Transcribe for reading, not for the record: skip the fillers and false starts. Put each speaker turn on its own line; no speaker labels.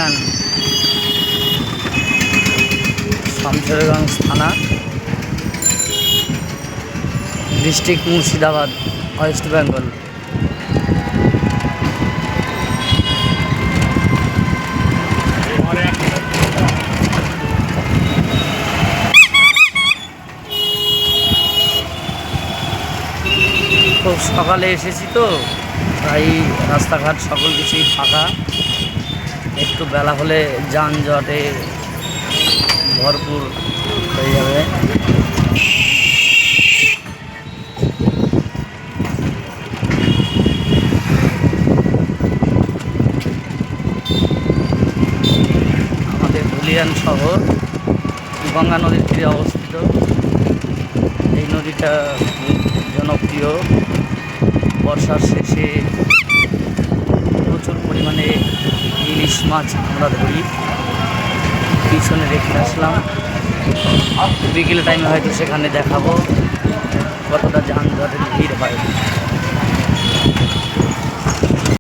ধুলিয়ান শামশেরগঞ্জ থানা, district Murshidabad, West Bengal. খুব সকালে এসেছি তো, তাই রাস্তাঘাট সকল কিছুই ফাঁকা। একটু বেলা হলে যানজটে ভরপুর হয়ে যাবে। আমাদের ধুলিয়ান শহর গঙ্গা নদীর তীরে অবস্থিত। এই নদীটা খুব জনপ্রিয়। বর্ষার শেষে প্রচুর পরিমাণে ইলিশ মাছ আমরা ধরি। পিছনে রেখে আসলাম, বিকেল টাইমে হয়তো সেখানে দেখাবো কতটা যানজটের ভিড় হয়।